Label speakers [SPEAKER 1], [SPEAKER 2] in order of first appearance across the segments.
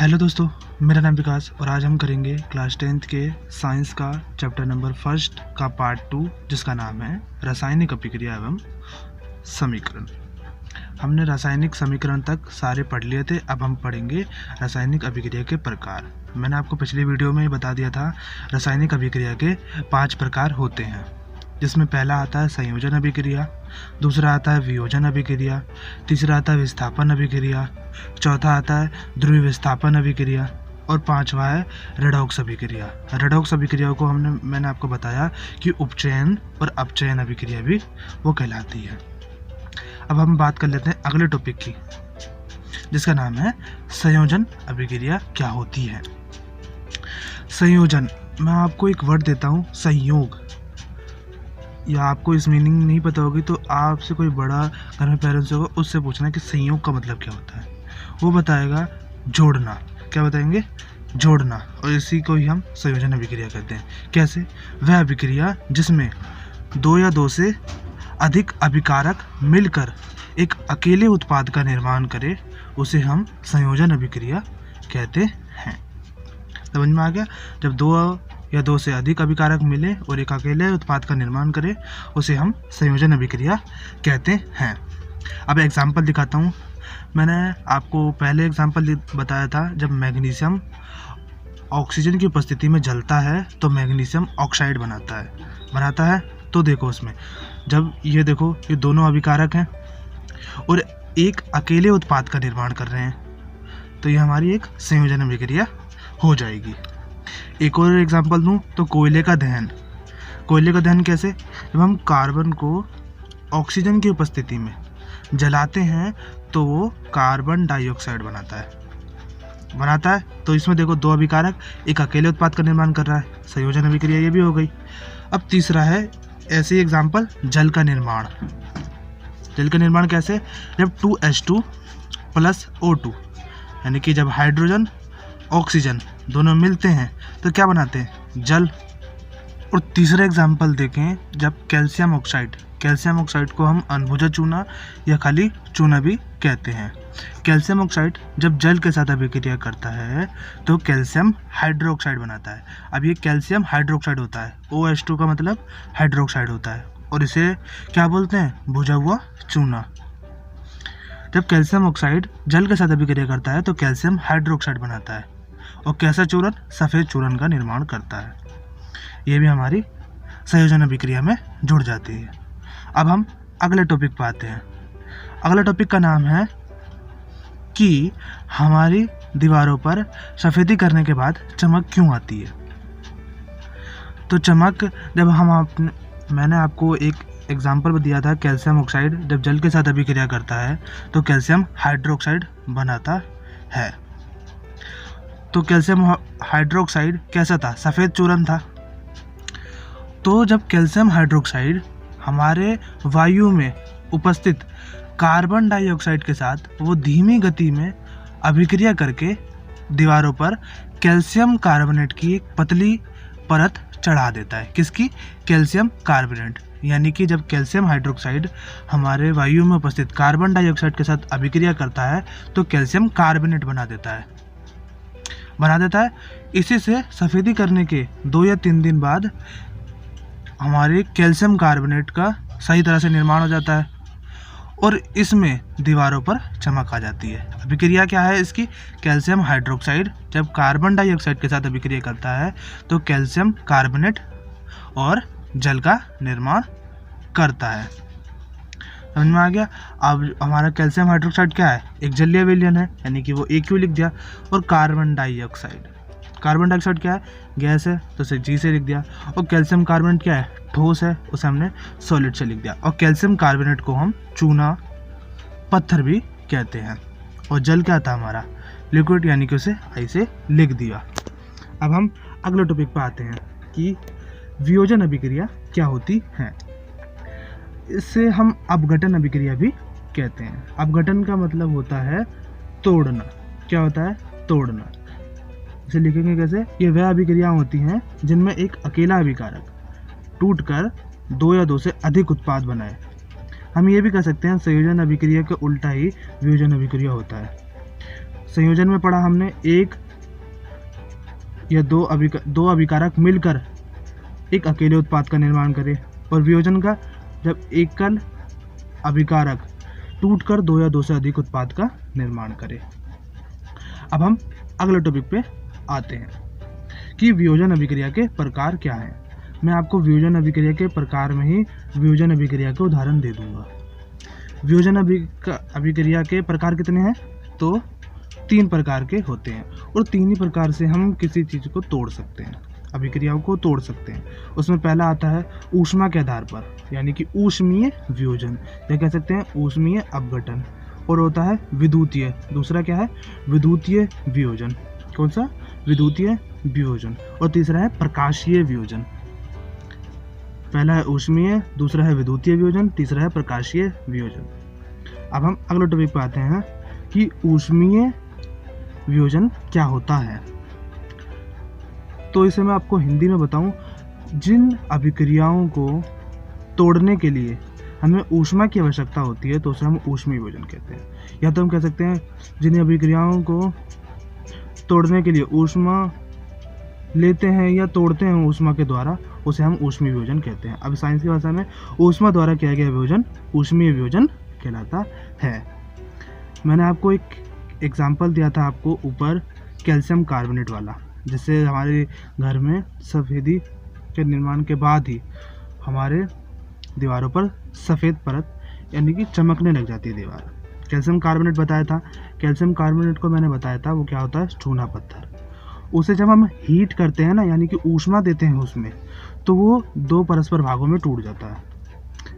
[SPEAKER 1] Hello दोस्तों, मेरा नाम विकास और आज हम करेंगे क्लास 10th के साइंस का चैप्टर नंबर फर्स्ट का पार्ट 2 जिसका नाम है रासायनिक अभिक्रिया एवं समीकरण। हमने रासायनिक समीकरण तक सारे पढ़ लिए थे। अब हम पढ़ेंगे रासायनिक अभिक्रिया के प्रकार। मैंने आपको पिछली वीडियो में ही बता दिया था रासायनिक अभिक्रिया के 5 प्रकार होते हैं, जिसमें पहला आता है संयोजन अभिक्रिया, दूसरा आता है वियोजन अभिक्रिया, तीसरा आता है विस्थापन अभिक्रिया, चौथा आता है ध्रुवीय विस्थापन अभिक्रिया और पांचवा है रेडॉक्स अभिक्रिया। रेडॉक्स अभिक्रिया को मैंने आपको बताया कि उपचयन और अपचयन अभिक्रिया भी वो कहलाती है। अब हम बात कर लेते हैं अगले टॉपिक की, जिसका नाम है संयोजन अभिक्रिया क्या होती है। संयोजन, मैं आपको एक वर्ड देता हूँ संयोग, या आपको इस मीनिंग नहीं पता होगी तो आपसे कोई बड़ा घर में पेरेंट्स होगा, उससे पूछना कि संयोग का मतलब क्या होता है। वो बताएगा जोड़ना। क्या बताएंगे? जोड़ना। और इसी को ही हम संयोजन अभिक्रिया कहते हैं। कैसे? वह अभिक्रिया जिसमें 2 या 2 से अधिक अभिकारक मिलकर एक अकेले उत्पाद का निर्माण करे उसे हम संयोजन अभिक्रिया कहते हैं। समझ में आ गया? जब 2 या 2 से अधिक अभिकारक मिले और एक अकेले उत्पाद का निर्माण करे उसे हम संयोजन अभिक्रिया कहते हैं। अब एग्जाम्पल दिखाता हूँ। मैंने आपको पहले एग्जाम्पल बताया था, जब मैग्नीशियम ऑक्सीजन की उपस्थिति में जलता है तो मैग्नीशियम ऑक्साइड बनाता है। तो देखो उसमें, जब ये देखो ये दोनों अभिकारक हैं और एक अकेले उत्पाद का निर्माण कर रहे हैं तो ये हमारी एक संयोजन अभिक्रिया हो जाएगी। एक और एग्जांपल दूं तो कोयले का दहन। कोयले का दहन कैसे? जब हम कार्बन को ऑक्सीजन की उपस्थिति में जलाते हैं तो वो कार्बन डाइऑक्साइड बनाता है। तो इसमें देखो 2 अभिकारक एक अकेले उत्पाद का निर्माण कर रहा है, संयोजन अभिक्रिया ये भी हो गई। अब तीसरा है ऐसे ही एग्जाम्पल जल का निर्माण। जल का निर्माण कैसे? जब 2H2 प्लस O2 यानी कि जब हाइड्रोजन ऑक्सीजन दोनों मिलते हैं तो क्या बनाते हैं? जल। और तीसरा एग्जाम्पल देखें, जब कैल्शियम ऑक्साइड को हम अनबुझा चूना या खाली चूना भी कहते हैं। कैल्शियम ऑक्साइड जब जल के साथ अभिक्रिया करता है तो कैल्शियम हाइड्रोक्साइड बनाता है। अब ये कैल्शियम हाइड्रोक्साइड होता है, OH2 का मतलब हाइड्रोक्साइड होता है, और इसे क्या बोलते हैं? भुजा हुआ चूना। जब कैल्शियम ऑक्साइड जल के साथ अभिक्रिया करता है तो कैल्शियम हाइड्रोक्साइड बनाता है और कैसा चूरन? सफ़ेद चूरन का निर्माण करता है। ये भी हमारी संयोजन अभिक्रिया में जुड़ जाती है। अब हम अगले टॉपिक पर आते हैं। अगला टॉपिक का नाम है कि हमारी दीवारों पर सफ़ेदी करने के बाद चमक क्यों आती है। तो चमक, जब मैंने आपको एक एग्जाम्पल दिया था, कैल्शियम ऑक्साइड जब जल के साथ अभिक्रिया करता है तो कैल्शियम हाइड्रोक्साइड बनाता है। तो कैल्शियम हाइड्रोक्साइड कैसा था? सफ़ेद चूरन था। तो जब कैल्शियम हाइड्रोक्साइड हमारे वायु में उपस्थित कार्बन डाइऑक्साइड के साथ वो धीमी गति में अभिक्रिया करके दीवारों पर कैल्शियम कार्बोनेट की एक पतली परत चढ़ा देता है। किसकी? Calcium carbonate. यानी कि जब कैल्शियम हाइड्रोक्साइड हमारे वायु में उपस्थित कार्बन डाइऑक्साइड के साथ अभिक्रिया करता है तो कैल्शियम कार्बोनेट बना देता है। इसी से सफ़ेदी करने के 2 या 3 दिन बाद हमारे कैल्शियम कार्बोनेट का सही तरह से निर्माण हो जाता है और इसमें दीवारों पर चमक आ जाती है। अभिक्रिया क्या है इसकी? कैल्शियम हाइड्रोक्साइड जब कार्बन डाइऑक्साइड के साथ अभिक्रिया करता है तो कैल्शियम कार्बोनेट और जल का निर्माण करता है। समझ में आ गया? अब हमारा कैल्शियम हाइड्रोक्साइड क्या है? एक जलीय विलयन है, यानी कि वो AQ लिख दिया। और कार्बन डाइऑक्साइड क्या है? गैस है, तो उसे G से लिख दिया। और कैल्शियम कार्बोनेट क्या है? ठोस है, उसे हमने सॉलिड से लिख दिया। और कैल्शियम कार्बोनेट को हम चूना, पत्थर भी कहते हैं। और जल क्या था हमारा? लिक्विड, यानी कि उसे I से लिख दिया। अब हम अगले टॉपिक पर आते हैं कि वियोजन अभिक्रिया क्या होती है। इससे हम अपघटन अभिक्रिया भी कहते हैं। अपघटन का मतलब होता है तोड़ना। क्या होता है? तोड़ना। इसे लिखेंगे कैसे? ये वह अभिक्रियाएं होती हैं जिनमें एक अकेला अभिकारक टूटकर 2 या 2 से अधिक उत्पाद बनाए। हम ये भी कह सकते हैं संयोजन अभिक्रिया के उल्टा ही वियोजन अभिक्रिया होता है। संयोजन में पढ़ा हमने एक या दो अभिकारक मिलकर एक अकेले उत्पाद का निर्माण करे, और वियोजन का जब एकल अभिकारक टूटकर दो या दो से अधिक उत्पाद का निर्माण करे। अब हम अगले टॉपिक पे आते हैं कि वियोजन अभिक्रिया के प्रकार क्या हैं। मैं आपको वियोजन अभिक्रिया के प्रकार में ही वियोजन अभिक्रिया के उदाहरण दे दूंगा। वियोजन अभिक्रिया के प्रकार कितने हैं? तो 3 प्रकार के होते हैं, और 3 ही प्रकार से हम किसी चीज़ को तोड़ सकते हैं, अभिक्रियाओं को तोड़ सकते हैं। उसमें पहला आता है ऊष्मा के आधार पर, यानी कि ऊष्मीय वियोजन, या कह सकते हैं ऊष्मीय अपघटन। और होता है विद्युतीय, दूसरा क्या है? विद्युतीय वियोजन। कौन सा? विद्युतीय वियोजन। और तीसरा है प्रकाशीय वियोजन। पहला है ऊष्मीय, दूसरा है विद्युतीय वियोजन, तीसरा है प्रकाशीय वियोजन। अब हम अगले टॉपिक पे आते हैं कि ऊष्मीय वियोजन क्या होता है। तो इसे मैं आपको हिंदी में बताऊं, जिन अभिक्रियाओं को तोड़ने के लिए हमें ऊष्मा की आवश्यकता होती है तो उसे हम ऊष्मीय वियोजन कहते हैं। या तो हम कह सकते हैं जिन अभिक्रियाओं को तोड़ने के लिए ऊष्मा लेते हैं या तोड़ते हैं ऊष्मा के द्वारा, उसे हम ऊष्मीय वियोजन कहते हैं। अब साइंस की भाषा में ऊष्मा द्वारा किया गया वियोजन ऊष्मीय वियोजन कहलाता है। मैंने आपको एक एग्जाम्पल दिया था आपको ऊपर कैल्शियम कार्बोनेट वाला, जिससे हमारे घर में सफ़ेदी के निर्माण के बाद ही हमारे दीवारों पर सफ़ेद परत यानी कि चमकने लग जाती है दीवार। कैल्शियम कार्बोनेट बताया था। कैल्शियम कार्बोनेट को मैंने बताया था वो क्या होता है? चूना पत्थर। उसे जब हम हीट करते हैं ना, यानी कि ऊष्मा देते हैं उसमें, तो वो 2 परस्पर भागों में टूट जाता है।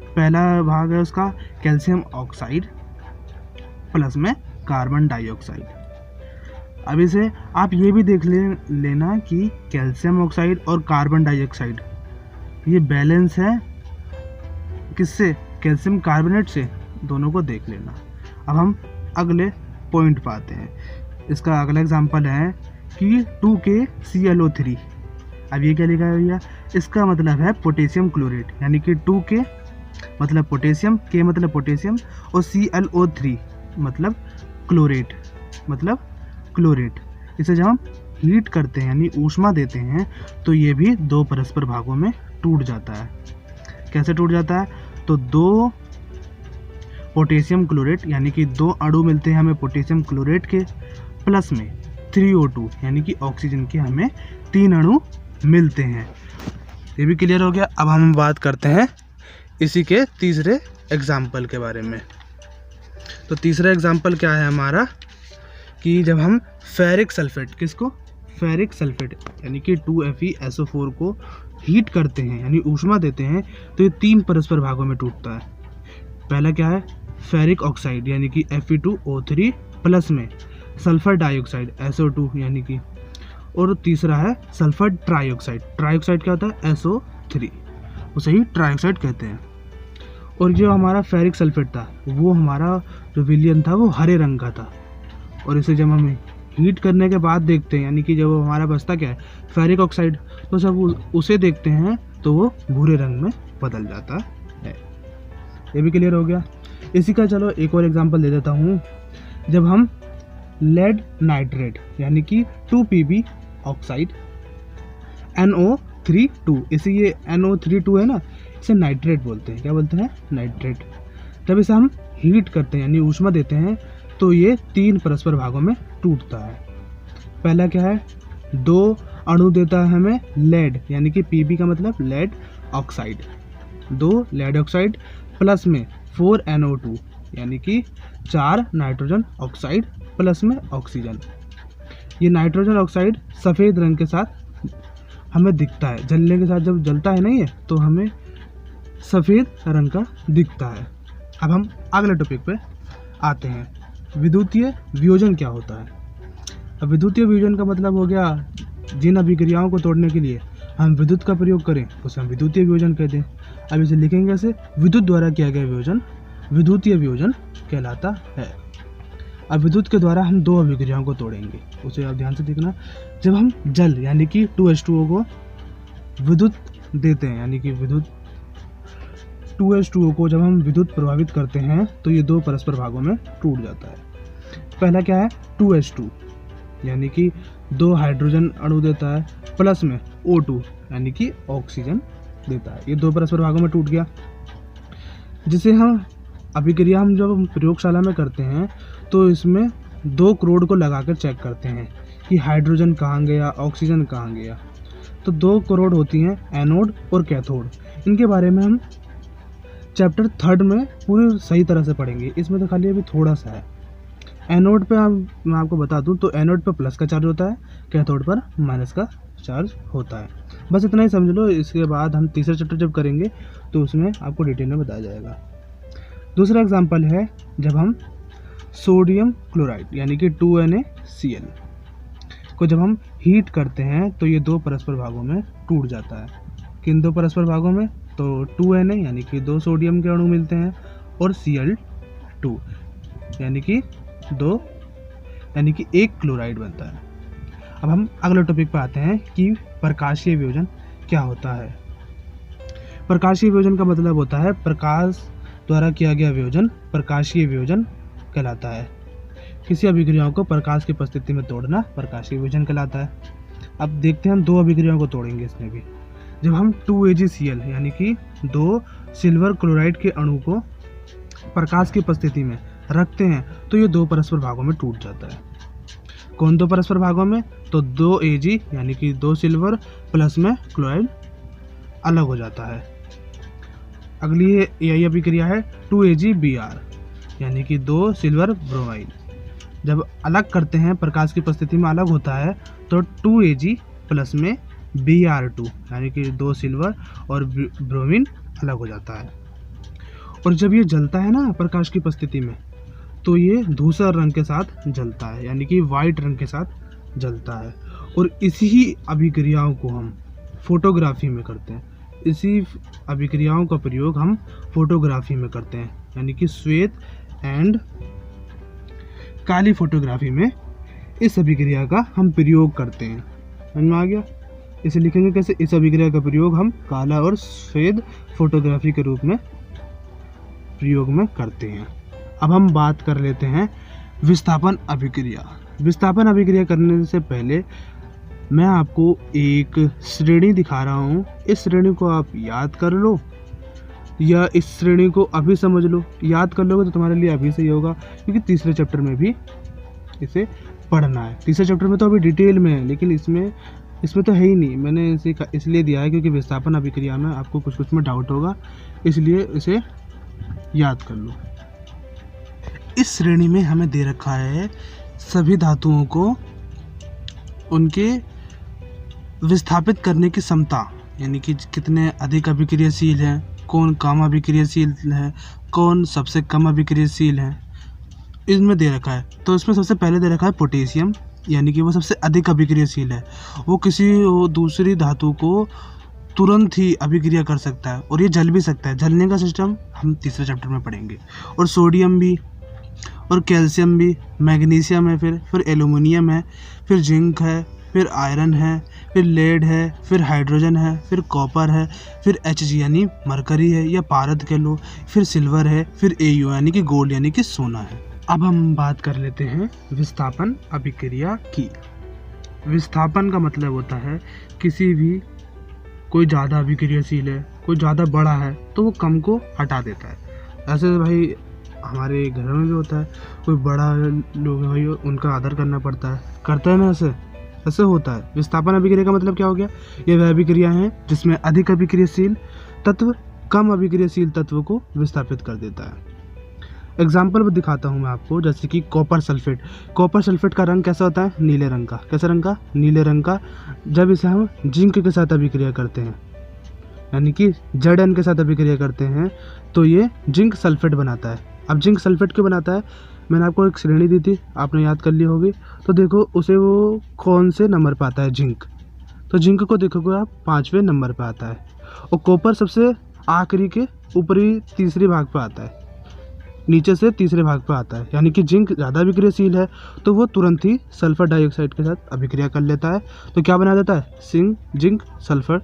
[SPEAKER 1] पहला भाग है उसका कैल्शियम ऑक्साइड प्लस में कार्बन डाइऑक्साइड। अब इसे आप ये भी देख लेना कि कैल्शियम ऑक्साइड और कार्बन डाइऑक्साइड ये बैलेंस है किससे? कैल्शियम कार्बोनेट से। दोनों को देख लेना। अब हम अगले पॉइंट पे आते हैं। इसका अगला एग्जांपल है कि 2KClO3। अब ये क्या लिखा है भैया? इसका मतलब है पोटेशियम क्लोरेट, यानी कि 2K मतलब पोटेशियम, K मतलब पोटेशियम, और ClO3 मतलब क्लोरेट, मतलब क्लोरेट। इसे जब हम हीट करते हैं यानी ऊष्मा देते हैं तो ये भी 2 परस्पर भागों में टूट जाता है। कैसे टूट जाता है? तो 2 पोटेशियम क्लोरेट यानी कि 2 अणु मिलते हैं हमें पोटेशियम क्लोरेट के, प्लस में 3O2 यानी कि ऑक्सीजन के हमें 3 अणु मिलते हैं। ये भी क्लियर हो गया। अब हम बात करते हैं इसी के तीसरे एग्जाम्पल के बारे में। तो तीसरा एग्जाम्पल क्या है हमारा कि जब हम फेरिक सल्फेट, किसको? फेरिक सल्फेट यानी कि 2FeSO4 को हीट करते हैं यानी ऊष्मा देते हैं तो ये 3 परस्पर भागों में टूटता है। पहला क्या है? फेरिक ऑक्साइड यानी कि Fe2O3 प्लस में सल्फर डाइऑक्साइड SO2 यानी कि, और तीसरा है सल्फर ट्राइऑक्साइड। ट्राइऑक्साइड क्या होता है? SO3, उसे ही ट्राइऑक्साइड कहते हैं। और जो हमारा फेरिक सल्फेट था वो हमारा जो विलयन था वो हरे रंग का था, और इसे जब हम हीट करने के बाद देखते हैं यानी कि जब हमारा बचता क्या है? फेरिक ऑक्साइड, तो जब उसे देखते हैं तो वो भूरे रंग में बदल जाता है। ये भी क्लियर हो गया। इसी का चलो एक और एग्जांपल दे देता हूँ। जब हम लेड नाइट्रेट यानी कि 2Pb ऑक्साइड NO32, इसे ये NO32 है ना, इसे नाइट्रेट बोलते हैं। क्या बोलते हैं? नाइट्रेट। जब इसे हम हीट करते हैं यानी ऊष्मा देते हैं तो ये 3 परस्पर भागों में टूटता है। पहला क्या है? 2 अणु देता है हमें लेड यानी कि Pb का मतलब lead oxide, 2 lead oxide plus में 4NO2 यानी कि 4 नाइट्रोजन ऑक्साइड प्लस में ऑक्सीजन। ये नाइट्रोजन ऑक्साइड सफ़ेद रंग के साथ हमें दिखता है, जलने के साथ जब जलता है ना ये, तो हमें सफ़ेद रंग का दिखता है। अब हम अगले टॉपिक पे आते हैं, विद्युतीय वियोजन क्या होता है। अब विद्युतीय वियोजन का मतलब हो गया जिन अभिक्रियाओं को तोड़ने के लिए हम विद्युत का प्रयोग करें उसे हम विद्युतीय वियोजन कहते हैं। अब इसे लिखेंगे ऐसे, विद्युत द्वारा किया गया वियोजन विद्युतीय वियोजन कहलाता है। अब विद्युत के द्वारा हम 2 अभिक्रियाओं को तोड़ेंगे, उसे आप ध्यान से देखना। जब हम जल यानी कि 2H2O को विद्युत देते हैं यानी कि विद्युत 2H2O को जब हम विद्युत प्रभावित करते हैं तो ये 2 परस्पर भागों में टूट जाता है। पहला क्या है 2H2 यानी कि 2 हाइड्रोजन अणु देता है, प्लस में O2 यानी कि ऑक्सीजन देता है। ये 2 परस्पर भागों में टूट गया, जिसे हम अभिक्रिया हम जब प्रयोगशाला में करते हैं तो इसमें 2 क्रोड को लगाकर चेक करते हैं कि हाइड्रोजन कहाँ गया, ऑक्सीजन कहाँ गया। तो 2 क्रोड होती हैं, एनोड और कैथोड। इनके बारे में हम चैप्टर 3 में पूरी सही तरह से पढ़ेंगे, इसमें तो खाली अभी थोड़ा सा है। एनोड पे मैं आपको बता दूं तो एनोड पे प्लस का चार्ज होता है, कैथोड पर माइनस का चार्ज होता है। बस इतना ही समझ लो। इसके बाद हम तीसरा चैप्टर जब करेंगे तो उसमें आपको डिटेल में बताया जाएगा। दूसरा एग्जाम्पल है जब हम सोडियम क्लोराइड यानी कि 2NaCl को जब हम हीट करते हैं तो ये 2 परस्पर भागों में टूट जाता है। किन 2 परस्पर भागों में? तो 2Na यानी कि 2 सोडियम के अणु मिलते हैं और Cl2 यानी कि 2 यानी कि 1 क्लोराइड बनता है। अब हम अगले टॉपिक पर आते हैं कि प्रकाशीय वियोजन क्या होता है। प्रकाशीय वियोजन का मतलब होता है प्रकाश द्वारा किया गया वियोजन प्रकाशीय वियोजन कहलाता है। किसी अभिक्रियाओं को प्रकाश की उपस्थिति में तोड़ना प्रकाशीय वियोजन कहलाता है। अब देखते हैं हम 2 अभिक्रियाओं को तोड़ेंगे इसमें भी। जब हम 2AgCl यानी कि 2 सिल्वर क्लोराइड के अणु को प्रकाश की उपस्थिति में रखते हैं तो ये 2 परस्पर भागों में टूट जाता है। कौन 2 परस्पर भागों में? तो 2Ag यानी कि 2 सिल्वर प्लस में क्लोराइड अलग हो जाता है। अगली यही अभिक्रिया है 2AgBr यानी कि 2 सिल्वर ब्रोमाइड। जब अलग करते हैं प्रकाश की उपस्थिति में अलग होता है तो 2Ag प्लस में Br2 यानी कि 2 सिल्वर और ब्रोमीन अलग हो जाता है। और जब ये जलता है ना प्रकाश की उपस्थिति में तो ये धूसर रंग के साथ जलता है यानी कि वाइट रंग के साथ जलता है। और इसी ही अभिक्रियाओं को हम फोटोग्राफी में करते हैं। इसी अभिक्रियाओं का प्रयोग हम फोटोग्राफी में करते हैं यानी कि श्वेत एंड काली फोटोग्राफी में इस अभिक्रिया का हम प्रयोग करते हैं। समझ में आ गया? इसे लिखेंगे कैसे? इस अभिक्रिया का प्रयोग हम काला और श्वेत फोटोग्राफी के रूप में प्रयोग में करते हैं। अब हम बात कर लेते हैं विस्थापन अभिक्रिया। विस्थापन अभिक्रिया करने से पहले मैं आपको एक श्रेणी दिखा रहा हूँ। इस श्रेणी को आप याद कर लो या इस श्रेणी को अभी समझ लो। याद कर लोगे तो तुम्हारे लिए अभी सही होगा, क्योंकि तीसरे चैप्टर में भी इसे पढ़ना है। तीसरे चैप्टर में तो अभी डिटेल में है, लेकिन इसमें तो है ही नहीं। मैंने इसे इसलिए दिया है क्योंकि विस्थापन अभिक्रिया में आपको कुछ में डाउट होगा, इसलिए इसे याद कर लो। इस श्रेणी में हमें दे रखा है सभी धातुओं को उनके विस्थापित करने की क्षमता, यानी कि कितने अधिक अभिक्रियाशील हैं, कौन कम अभिक्रियाशील है, कौन सबसे कम अभिक्रियाशील है, इसमें दे रखा है। तो इसमें सबसे पहले दे रखा है पोटेशियम, यानी कि वो सबसे अधिक अभिक्रियाशील है। वो किसी दूसरी धातु को तुरंत ही अभिक्रिया कर सकता है और ये जल भी सकता है। जलने का सिस्टम हम तीसरे चैप्टर में पढ़ेंगे। और सोडियम भी और कैल्शियम भी, मैग्नीशियम है, फिर एल्युमिनियम है, फिर जिंक है, फिर आयरन है, फिर लेड है, फिर हाइड्रोजन है, फिर कॉपर है, फिर Hg यानी मरकरी है या पारद कह लो, फिर सिल्वर है, फिर Au यानी कि गोल्ड यानी कि सोना है। अब हम बात कर लेते हैं विस्थापन अभिक्रिया की। विस्थापन का मतलब होता है किसी भी कोई ज़्यादा अभिक्रियाशील है, कोई ज़्यादा बड़ा है तो वो कम को हटा देता है। ऐसे भाई हमारे घर में भी होता है, कोई बड़ा लोग भाई उनका आदर करना पड़ता है, करता है ना, ऐसे होता है। विस्थापन अभिक्रिया का मतलब क्या हो गया? ये वह अभिक्रिया है जिसमें अधिक अभिक्रियाशील तत्व कम अभिक्रियाशील तत्व को विस्थापित कर देता है। एग्जाम्पल दिखाता हूँ मैं आपको, जैसे कि कॉपर सल्फेट। कॉपर सल्फेट का रंग कैसा होता है? नीले रंग का। कैसा रंग का? नीले रंग का। जब इसे हम जिंक के साथ अभिक्रिया करते हैं, यानी कि Zn के साथ अभिक्रिया करते हैं, तो ये जिंक सल्फेट बनाता है। अब जिंक सल्फेट क्यों बनाता है? मैंने आपको एक श्रेणी दी थी, आपने याद कर ली होगी। तो देखो उसे वो कौन से नंबर पर आता है? जिंक। तो जिंक को देखोगे आप 5वें नंबर पर आता है। और कॉपर सबसे आखिरी के ऊपरी तीसरे भाग पर आता है, नीचे से तीसरे भाग पर आता है। यानी कि जिंक ज़्यादा अभिक्रियाशील है तो वो तुरंत ही सल्फर डाइऑक्साइड के साथ अभिक्रिया कर लेता है। तो क्या बना देता है? जिंक सल्फर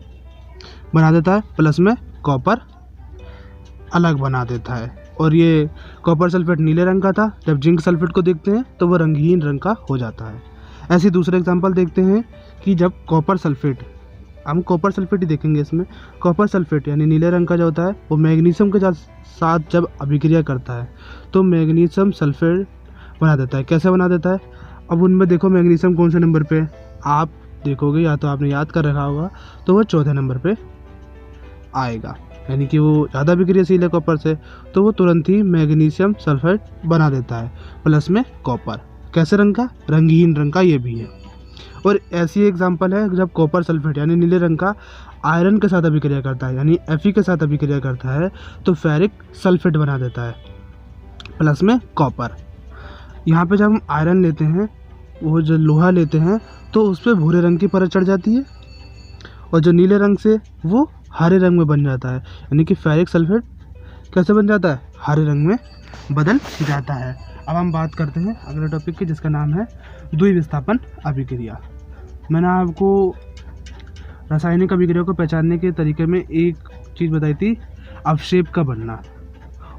[SPEAKER 1] बना देता है, प्लस में कॉपर अलग बना देता है। और ये कॉपर सल्फेट नीले रंग का था। जब जिंक सल्फेट को देखते हैं तो वो रंगहीन रंग का हो जाता है। ऐसे दूसरा एग्जांपल देखते हैं कि जब कॉपर सल्फेट, हम कॉपर सल्फेट ही देखेंगे इसमें, कॉपर सल्फेट यानी नीले रंग का जो होता है वो मैग्नीशियम के साथ जब अभिक्रिया करता है तो मैग्नीशियम सल्फेट बना देता है। कैसे बना देता है? अब उनमें देखो मैग्नीशियम कौन से नंबर पे है, आप देखोगे या तो आपने याद कर रखा होगा तो वो चौथे नंबर पे आएगा, यानी कि वो ज़्यादा विक्रियाशील है कॉपर से, तो वो तुरंत ही मैग्नीशियम सल्फेट बना देता है प्लस में कॉपर। कैसे रंग का? रंगहीन रंग का ये भी है। और ऐसी एग्जांपल है जब कॉपर सल्फेट यानी नीले रंग का आयरन के साथ अभिक्रिया करता है, यानी Fe के साथ अभिक्रिया करता है तो फेरिक सल्फेट बना देता है प्लस में कॉपर। यहाँ पे जब हम आयरन लेते हैं, वो जो लोहा लेते हैं तो उस पर भूरे रंग की परत चढ़ जाती है और जो नीले रंग से वो हरे रंग में बन जाता है, यानी कि फेरिक सल्फेट कैसे बन जाता है? हरे रंग में बदल जाता है। अब हम बात करते हैं अगले टॉपिक की जिसका नाम है द्विविस्थापन अभिक्रिया। मैंने आपको रासायनिक अभिक्रिया को पहचानने के तरीके में एक चीज़ बताई थी, अवक्षेप का बनना,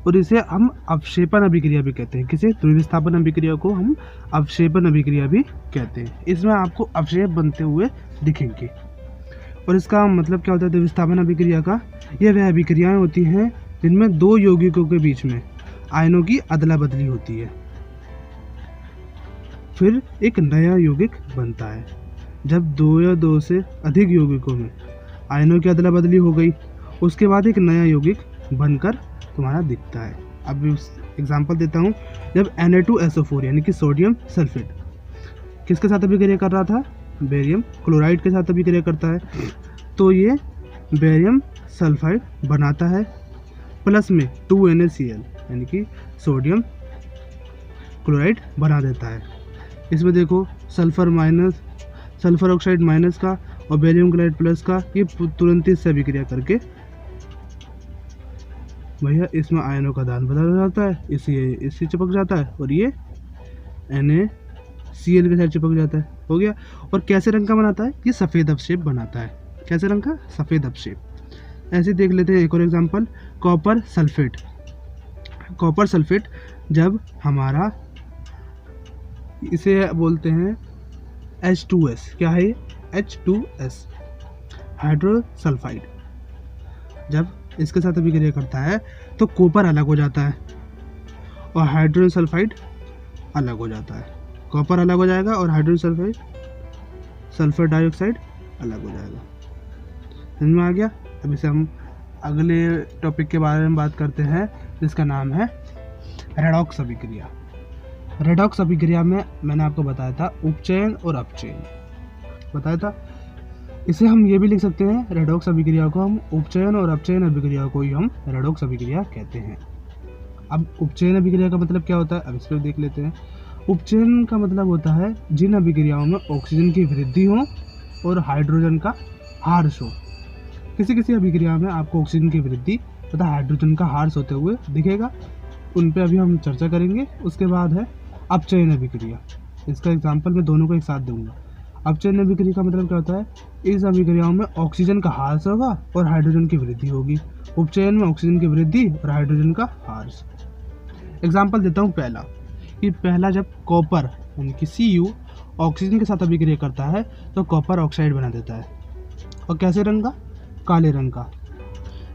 [SPEAKER 1] और इसे हम अवक्षेपण अभिक्रिया भी कहते हैं। किसे? द्विविस्थापन अभिक्रिया को हम अवक्षेपण अभिक्रिया भी कहते हैं। इसमें आपको अवक्षेप बनते हुए दिखेंगे। और इसका मतलब क्या होता है द्विविस्थापन अभिक्रिया का? यह वह अभिक्रियाएं होती हैं जिनमें दो यौगिकों के बीच में आयनों की अदला बदली होती है, फिर एक नया यौगिक बनता है। जब दो या दो से अधिक यौगिकों में आयनों की अदला बदली हो गई, उसके बाद एक नया यौगिक बनकर तुम्हारा दिखता है। अब एग्जांपल देता हूँ, जब Na2SO4 यानी कि सोडियम सल्फेट किसके साथ अभिक्रिया कर रहा था? बेरियम क्लोराइड के साथ अभिक्रिया करता है, तो ये बेरियम सल्फाइड बनाता है प्लस में 2NaCl यानी कि सोडियम क्लोराइड बना देता है। इसमें देखो सल्फर ऑक्साइड माइनस का और बेरियम क्लोराइड प्लस का, ये तुरंत ही इससे अभिक्रिया करके भैया इसमें आयनों का दान बदल जाता है, इससे चिपक जाता है और ये NaCl के साथ चिपक जाता है। हो गया। और कैसे रंग का बनाता है? ये सफ़ेद अवक्षेप बनाता है। कैसे रंग का? सफ़ेद अवक्षेप। ऐसे देख लेते हैं एक और example, copper sulphate. Copper sulphate जब हमारा, इसे बोलते हैं H2S। क्या है ये? H2S hydrosulphide. जब इसके साथ अभिक्रिया करता है तो कॉपर अलग हो जाता है और हाइड्रोजन सल्फाइड अलग हो जाता है। कॉपर अलग हो जाएगा और हाइड्रोजन सल्फाइड, सल्फर डाइऑक्साइड अलग हो जाएगा। समझ में आ गया? अब इसे हम अगले टॉपिक के बारे में बात करते हैं जिसका नाम है रेडॉक्स अभिक्रिया। रेडॉक्स अभिक्रिया में मैंने आपको बताया था उपचयन और अपचयन बताया था। इसे हम ये भी लिख सकते हैं, रेडॉक्स अभिक्रिया को हम उपचयन और अपचयन अभिक्रिया को ही हम रेडॉक्स अभिक्रिया कहते हैं। अब उपचयन अभिक्रिया का मतलब क्या होता है, अब इसको देख लेते हैं। उपचयन का मतलब होता है जिन अभिक्रियाओं में ऑक्सीजन की वृद्धि हो और हाइड्रोजन का ह्रास हो। किसी किसी अभिक्रिया में आपको ऑक्सीजन की वृद्धि तथा हाइड्रोजन का ह्रास होते हुए दिखेगा, उन पे अभी हम चर्चा करेंगे। उसके बाद है अपचयन अभिक्रिया। इसका एग्जाम्पल मैं दोनों को एक साथ दूंगा। अपचयन अभिक्रिया का मतलब क्या होता है? इस अभिक्रियाओं में ऑक्सीजन का ह्रास होगा और हाइड्रोजन की वृद्धि होगी। उपचयन में ऑक्सीजन की वृद्धि और हाइड्रोजन का ह्रास। एग्जाम्पल देता हूँ पहला, कि पहला जब कॉपर यानी कि Cu ऑक्सीजन के साथ अभिक्रिया करता है तो कॉपर ऑक्साइड बना देता है। और कैसे रंग का? काले रंग का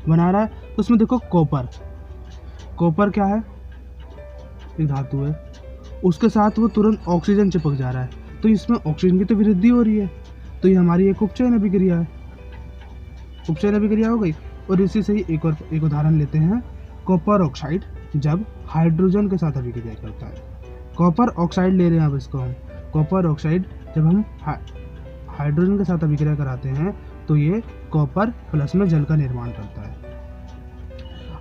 [SPEAKER 1] बना रहा है। तो उसमें देखो कॉपर क्या है? एक धातु है, उसके साथ वो तुरंत ऑक्सीजन चिपक जा रहा है, तो इसमें ऑक्सीजन की तो वृद्धि हो रही है, तो ये हमारी एक उपचयन अभिक्रिया है। उपचयन अभिक्रिया हो गई। और इसी से ही एक उदाहरण लेते हैं, कॉपर ऑक्साइड जब हाइड्रोजन के साथ अभिक्रिया करता है। कॉपर ऑक्साइड ले रहे हैं अब इसको हम। कॉपर ऑक्साइड जब हम हाइड्रोजन के साथ अभिक्रिया कराते हैं तो ये कॉपर प्लस में जल का निर्माण करता है।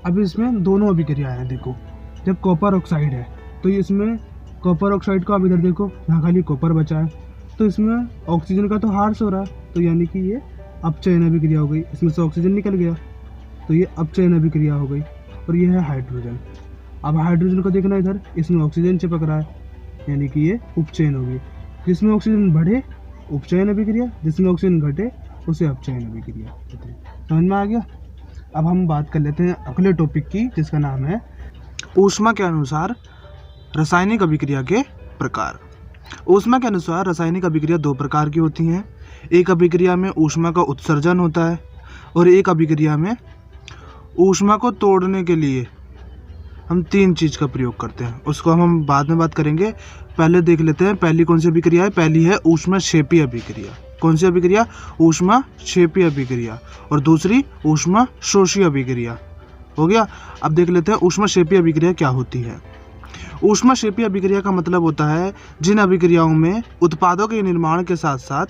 [SPEAKER 1] अब इसमें दोनों अभिक्रियाएं हैं। देखो जब कॉपर ऑक्साइड है तो इसमें कॉपर ऑक्साइड को, अब इधर देखो यहाँ खाली कॉपर बचा है, तो इसमें ऑक्सीजन का तो ह्रास हो रहा है, तो यानी कि ये अपचयन अभिक्रिया हो गई। इसमें से ऑक्सीजन निकल गया तो ये अपचयन अभिक्रिया हो गई। और ये है हाइड्रोजन। अब हाइड्रोजन को देखना, इधर इसमें ऑक्सीजन चिपक रहा है, यानी कि ये उपचयन होगी। जिसमें ऑक्सीजन बढ़े उपचयन अभिक्रिया, जिसमें ऑक्सीजन घटे उसे अपचयन अभिक्रिया कहते हैं। समझ में आ गया? अब हम बात कर लेते हैं अगले टॉपिक की जिसका नाम है ऊष्मा के अनुसार रासायनिक अभिक्रिया के प्रकार। ऊष्मा के अनुसार रासायनिक अभिक्रिया दो प्रकार की होती हैं। एक अभिक्रिया में ऊष्मा का उत्सर्जन होता है और एक अभिक्रिया में ऊष्मा को तोड़ने के लिए हम तीन चीज़ का प्रयोग करते हैं। उसको हम बाद में बात करेंगे। पहले देख लेते हैं पहली कौन सी अभिक्रिया है। पहली है ऊष्माक्षेपी अभिक्रिया। कौन सी अभिक्रिया? ऊष्माक्षेपी अभिक्रिया। और दूसरी ऊष्माशोषी अभिक्रिया। हो गया। अब देख लेते हैं ऊष्माक्षेपी अभिक्रिया क्या होती है। ऊष्माक्षेपी अभिक्रिया का मतलब होता है जिन अभिक्रियाओं में उत्पादों के निर्माण के साथ साथ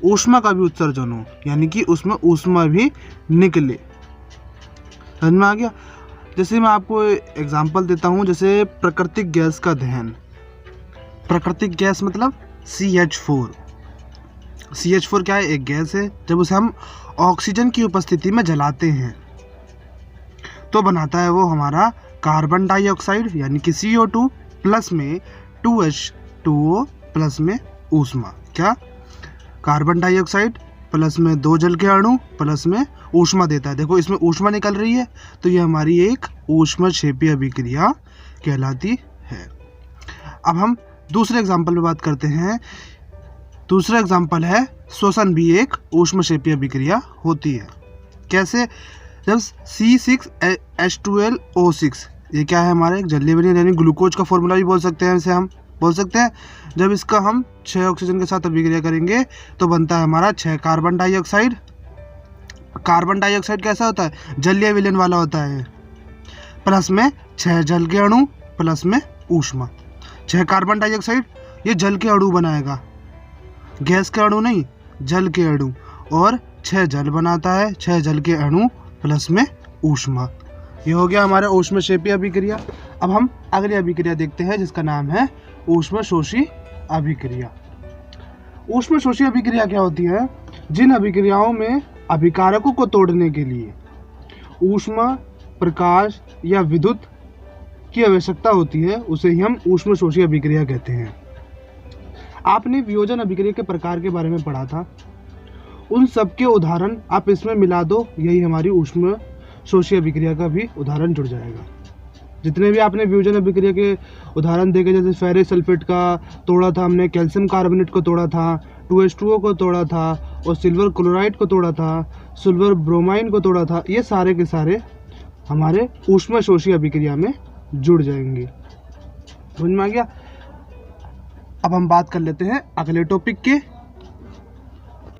[SPEAKER 1] ऊष्मा का भी उत्सर्जन हो, यानी कि उसमें ऊष्मा भी निकले। समझ में आ गया? जैसे मैं आपको एग्जांपल देता हूँ, जैसे प्राकृतिक गैस का दहन। प्राकृतिक गैस मतलब CH4। CH4 क्या है? एक गैस है। जब उसे हम ऑक्सीजन की उपस्थिति में जलाते हैं तो बनाता है वो हमारा कार्बन डाइऑक्साइड, यानी कि CO2 प्लस में 2H2O प्लस में ऊष्मा। क्या? कार्बन डाइऑक्साइड प्लस में 2 जल के अणु प्लस में ऊष्मा देता है। देखो इसमें ऊष्मा निकल रही है, तो ये हमारी एक ऊष्माक्षेपी अभिक्रिया कहलाती है। अब हम दूसरे एग्जाम्पल पे बात करते हैं। दूसरा एग्जाम्पल है श्वसन भी एक ऊष्माक्षेपी अभिक्रिया होती है। कैसे? जब C6H12O6, ये क्या है? हमारे एक जलीय विलयन यानी ग्लूकोज का फॉर्मूला भी बोल सकते हैं इसे हम। बोल सकते हैं जब इसका हम 6 ऑक्सीजन के साथ अभिक्रिया करेंगे तो बनता है हमारा 6 कार्बन डाइऑक्साइड। कार्बन डाइऑक्साइड कैसा होता है? जलीय विलयन वाला होता है। प्लस में 6 जल के अणु प्लस में ऊष्मा। 6 कार्बन डाइऑक्साइड ये जल के अणु बनाएगा, गैस के अणु नहीं, जल के अणु। और 6 जल बनाता है, 6 जल के अणु प्लस में ऊष्मा। ये हो गया हमारा ऊष्माक्षेपी अभिक्रिया। अब हम अगली अभिक्रिया देखते हैं जिसका नाम है ऊष्माशोषी अभिक्रिया। ऊष्माशोषी अभिक्रिया क्या होती है? जिन अभिक्रियाओं में अभिकारकों को तोड़ने के लिए ऊष्मा, प्रकाश या विद्युत की आवश्यकता होती है उसे ही हम ऊष्माशोषी अभिक्रिया कहते हैं। आपने वियोजन अभिक्रिया के प्रकार के बारे में पढ़ा था। उन सब के उदाहरण आप इसमें मिला दो, यही हमारी ऊष्माशोषी अभिक्रिया का भी उदाहरण जुड़ जाएगा। जितने भी आपने वियोजन अभिक्रिया के उदाहरण देखे, जैसे फेरस सल्फेट का तोड़ा था हमने, कैल्शियम कार्बोनेट को तोड़ा था, 2H2O को तोड़ा था और सिल्वर क्लोराइड को तोड़ा था, सिल्वर ब्रोमाइन को तोड़ा था, ये सारे के सारे हमारे ऊष्माशोषी अभिक्रिया में जुड़ जाएंगे। समझ में आ गया? अब हम बात कर लेते हैं अगले टॉपिक के,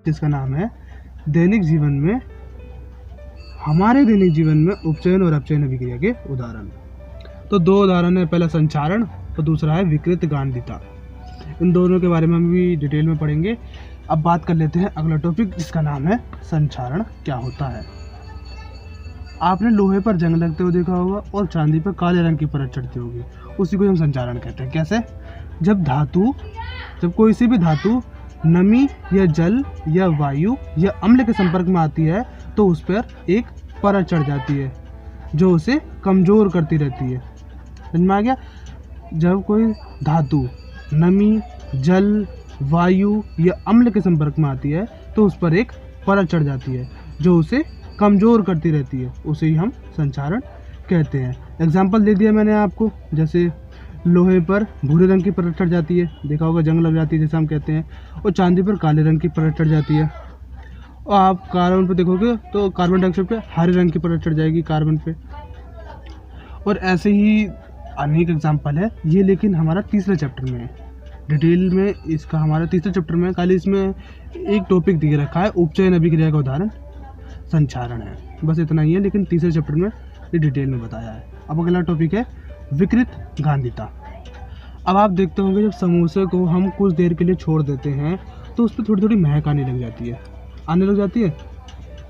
[SPEAKER 1] जिसका नाम है दैनिक जीवन में, हमारे दैनिक जीवन में उपचयन और अपचयन अभिक्रिया के उदाहरण। तो दो उदाहरण है, पहला संचारण और दूसरा है विकृत गांधिता। इन दोनों के बारे में हम भी डिटेल में पढ़ेंगे। अब बात कर लेते हैं अगला टॉपिक जिसका नाम है संचारण क्या होता है। आपने लोहे पर जंग लगते हुए देखा होगा और चांदी पर काले रंग की परत चढ़ती होगी, उसी को हम संचारण कहते हैं। कैसे? जब कोई सी भी धातु नमी या जल या वायु या अम्ल के संपर्क में आती है तो उस पर एक परत चढ़ जाती है जो उसे कमजोर करती रहती है। समझ में आ गया? जब कोई धातु नमी, जल, वायु या अम्ल के संपर्क में आती है तो उस पर एक परत चढ़ जाती है जो उसे कमजोर करती रहती है, उसे ही हम संचारण कहते हैं। एग्जाम्पल दे दिया मैंने आपको, जैसे लोहे पर भूरे रंग की परत चढ़ जाती है, देखा होगा जंग लग जाती है जैसे हम कहते हैं, और चांदी पर काले रंग की परत चढ़ जाती है। और आप कार्बन पर देखोगे तो कार्बन डाइऑक्साइड पे हरे रंग की परत चढ़ जाएगी कार्बन पे। और ऐसे ही अनेक एग्जाम्पल है ये, लेकिन हमारा तीसरे चैप्टर में है डिटेल में। इसका हमारा तीसरे चैप्टर में खाली इसमें एक टॉपिक दिए रखा है, उपचयन अभिक्रिया का उदाहरण संचारण है, बस इतना ही है, लेकिन तीसरे चैप्टर में ये डिटेल में बताया है। अब अगला टॉपिक है विकृत गांधिता। अब आप देखते होंगे जब समोसे को हम कुछ देर के लिए छोड़ देते हैं तो उस पर थोड़ी थोड़ी महक आने लग जाती है।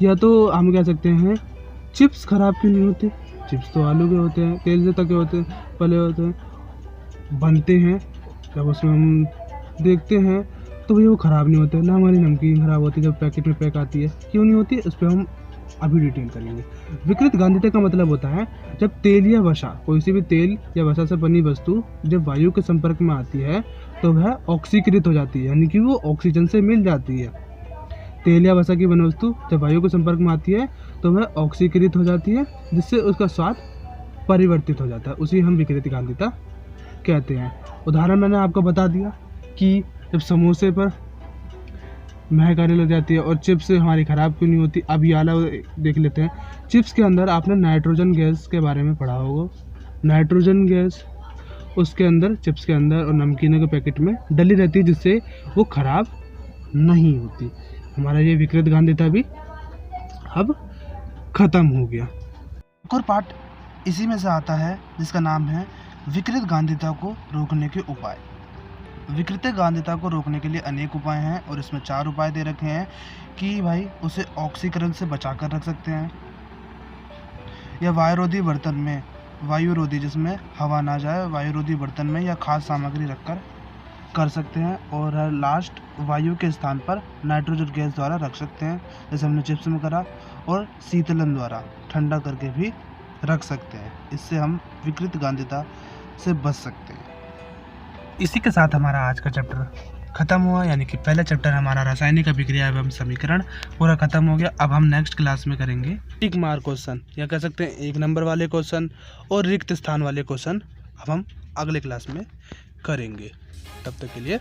[SPEAKER 1] या तो हम कह सकते हैं चिप्स ख़राब क्यों नहीं होते? चिप्स तो आलू के होते हैं, तेल से तके होते हैं, पले होते हैं, बनते हैं, जब उसमें हम देखते हैं तो भैया वो ख़राब नहीं होते। ना हमारी नमकीन ख़राब होती है जब पैकेट में पैक आती है, क्यों नहीं होती? उस पर हम अभी डिटेल करेंगे। विकृत गांधिता का मतलब होता है जब तेल या वसा, कोई सी भी तेल या वसा से बनी वस्तु जब वायु के संपर्क में आती है तो वह ऑक्सीकृत हो जाती है, यानी कि वो ऑक्सीजन से मिल जाती है। तेल या वसा की बनी वस्तु जब वायु के संपर्क में आती है तो वह ऑक्सीकृत हो जाती है, जिससे उसका स्वाद
[SPEAKER 2] परिवर्तित हो जाता है, उसी हम विकृत गांधिता कहते हैं। उदाहरण मैंने आपको बता दिया कि जब समोसे पर महक आने लग जाती है और चिप्स हमारी ख़राब क्यों नहीं होती। अब ये वाला देख लेते हैं। चिप्स के अंदर आपने नाइट्रोजन गैस के बारे में पढ़ा होगा। नाइट्रोजन गैस उसके अंदर, चिप्स के अंदर और नमकीनों के पैकेट में डली रहती है, जिससे वो ख़राब नहीं होती। हमारा ये विकृत गांधिता भी अब ख़त्म हो गया।
[SPEAKER 1] एक और पार्ट इसी में से आता है जिसका नाम है विकृत गांधिता को रोकने के उपाय। विकृत गांधिता को रोकने के लिए अनेक उपाय हैं और इसमें 4 उपाय दे रखे हैं कि भाई उसे ऑक्सीकरण से बचा कर रख सकते हैं, या वायुरोधी बर्तन में, वायुरोधी जिसमें हवा ना जाए, वायुरोधी बर्तन में या खाद्य सामग्री रखकर कर सकते हैं। और लास्ट, वायु के स्थान पर नाइट्रोजन गैस द्वारा रख सकते हैं, जैसे हमने चिप्स में करा, और शीतलन द्वारा ठंडा करके भी रख सकते हैं। इससे हम विकृत गांधिता से बच सकते हैं। इसी के साथ हमारा आज का चैप्टर ख़त्म हुआ, यानी कि पहला चैप्टर हमारा रासायनिक अभिक्रिया एवं समीकरण पूरा ख़त्म हो गया। अब हम नेक्स्ट क्लास में करेंगे टिक मार्क क्वेश्चन, या कह सकते हैं 1 नंबर वाले क्वेश्चन और रिक्त स्थान वाले क्वेश्चन। अब हम अगले क्लास में करेंगे। तब तक के लिए